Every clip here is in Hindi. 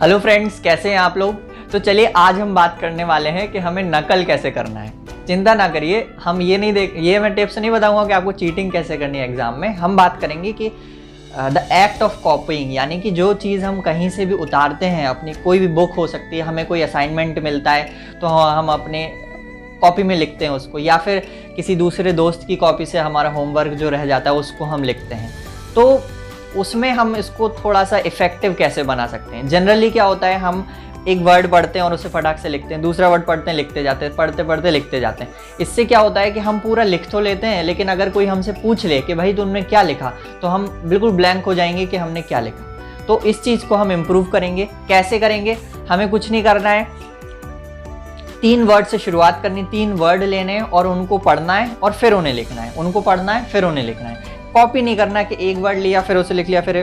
हेलो फ्रेंड्स, कैसे हैं आप लोग। तो चलिए आज हम बात करने वाले हैं कि हमें नकल कैसे करना है। चिंता ना करिए, हम ये मैं टिप्स नहीं बताऊंगा कि आपको चीटिंग कैसे करनी है एग्जाम में। हम बात करेंगे कि द एक्ट ऑफ कॉपीइंग, यानी कि जो चीज़ हम कहीं से भी उतारते हैं, अपनी कोई भी बुक हो सकती है, हमें कोई असाइनमेंट मिलता है तो हम अपने कॉपी में लिखते हैं उसको, या फिर किसी दूसरे दोस्त की कॉपी से हमारा होमवर्क जो रह जाता है उसको हम लिखते हैं। तो उसमें हम इसको थोड़ा सा इफ़ेक्टिव कैसे बना सकते हैं। जनरली क्या होता है, हम एक वर्ड पढ़ते हैं और उसे फटाक से लिखते हैं, दूसरा वर्ड पढ़ते हैं लिखते जाते हैं, पढ़ते पढ़ते लिखते जाते हैं। इससे क्या होता है कि हम पूरा लिख तो लेते हैं, लेकिन अगर कोई हमसे पूछ ले कि भाई तुमने क्या लिखा, तो हम बिल्कुल ब्लैंक हो जाएंगे कि हमने क्या लिखा। तो इस चीज़ को हम इम्प्रूव करेंगे। कैसे करेंगे? हमें कुछ नहीं करना है, 3 वर्ड से शुरुआत करनी, 3 वर्ड लेने और उनको पढ़ना है और फिर उन्हें लिखना है, उनको पढ़ना है फिर उन्हें लिखना है। कॉपी नहीं करना कि एक वर्ड लिया फिर उसे लिख लिया फिर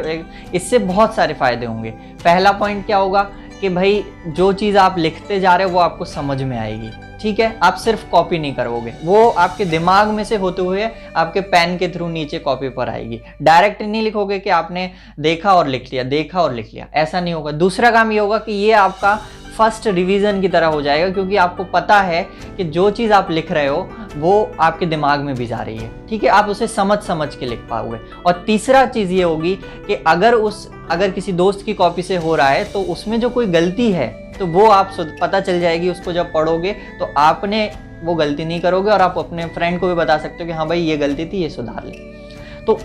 इससे बहुत सारे फायदे होंगे। पहला पॉइंट क्या होगा कि भाई जो चीज़ आप लिखते जा रहे हो वो आपको समझ में आएगी, ठीक है। आप सिर्फ कॉपी नहीं करोगे, वो आपके दिमाग में से होते हुए आपके पेन के थ्रू नीचे कॉपी पर आएगी। डायरेक्ट नहीं लिखोगे कि आपने देखा और लिख लिया, देखा और लिख लिया, ऐसा नहीं होगा। दूसरा काम ये होगा कि ये आपका फर्स्ट रिवीजन की तरह हो जाएगा, क्योंकि आपको पता है कि जो चीज़ आप लिख रहे हो वो आपके दिमाग में भी जा रही है, ठीक है। आप उसे समझ समझ के लिख पाओगे। और तीसरा चीज़ ये होगी कि अगर किसी दोस्त की कॉपी से हो रहा है तो उसमें जो कोई गलती है तो वो आप पता चल जाएगी उसको जब पढ़ोगे, तो आपने वो गलती नहीं करोगे और आप अपने फ्रेंड को भी बता सकते हो कि हाँ भाई ये गलती थी, ये सुधार ले। तो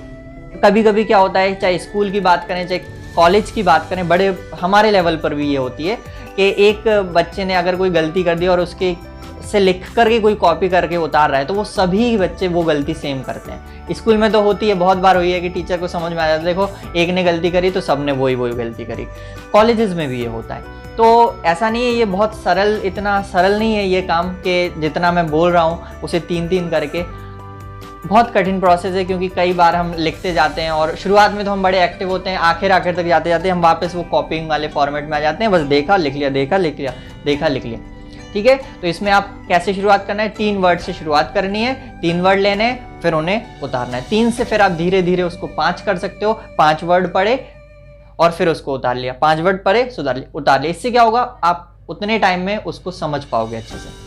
कभी कभी क्या होता है, चाहे स्कूल की बात करें चाहे कॉलेज की बात करें, बड़े हमारे लेवल पर भी ये होती है कि एक बच्चे ने अगर कोई गलती कर दी और उसके से लिख करके कोई कॉपी करके उतार रहा है, तो वो सभी बच्चे वो गलती सेम करते हैं। स्कूल में तो होती है, बहुत बार हुई है कि टीचर को समझ में आ जाता है देखो एक ने गलती करी तो सबने वही गलती करी। कॉलेजेस में भी ये होता है। तो ऐसा नहीं है, ये बहुत सरल, इतना सरल नहीं है ये काम कि जितना मैं बोल रहा हूँ उसे 3-3 करके। बहुत कठिन प्रोसेस है, क्योंकि कई बार हम लिखते जाते हैं और शुरुआत में तो हम बड़े एक्टिव होते हैं, आखिर तक जाते जाते हम वापस वो कॉपिंग वाले फॉर्मेट में आ जाते हैं। बस देखा लिख लिया, देखा लिख लिया, देखा लिख लिया, ठीक है। तो इसमें आप कैसे शुरुआत करना है, 3 वर्ड से शुरुआत करनी है, 3 वर्ड लेने फिर उन्हें उतारना है। 3 से फिर आप धीरे धीरे उसको 5 कर सकते हो। 5 वर्ड पढ़े और फिर उसको उतार लिया, 5 वर्ड पढ़े सुधार लिया, उतार लिया। इससे क्या होगा, आप उतने टाइम में उसको समझ पाओगे अच्छे से।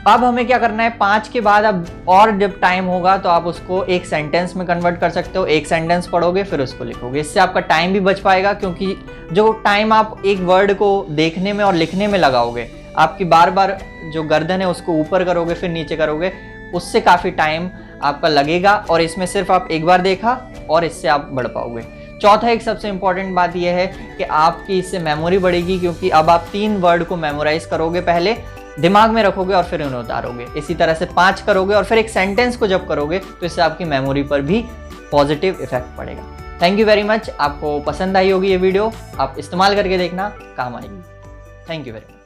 अब हमें क्या करना है, 5 के बाद अब और जब टाइम होगा तो आप उसको एक सेंटेंस में कन्वर्ट कर सकते हो। एक सेंटेंस पढ़ोगे फिर उसको लिखोगे। इससे आपका टाइम भी बच पाएगा, क्योंकि जो टाइम आप एक वर्ड को देखने में और लिखने में लगाओगे, आपकी बार बार जो गर्दन है उसको ऊपर करोगे फिर नीचे करोगे, उससे काफ़ी टाइम आपका लगेगा। और इसमें सिर्फ आप एक बार देखा और इससे आप बढ़ पाओगे। चौथा एक सबसे इंपॉर्टेंट बात यह है कि आपकी इससे मेमोरी बढ़ेगी, क्योंकि अब आप 3 वर्ड को मेमोराइज करोगे, पहले दिमाग में रखोगे और फिर उन्हें उतारोगे। इसी तरह से 5 करोगे और फिर एक सेंटेंस को जब करोगे तो इससे आपकी मेमोरी पर भी पॉजिटिव इफेक्ट पड़ेगा। Thank you very much. आपको पसंद आई होगी ये वीडियो, आप इस्तेमाल करके देखना, काम आएगी। Thank you very much.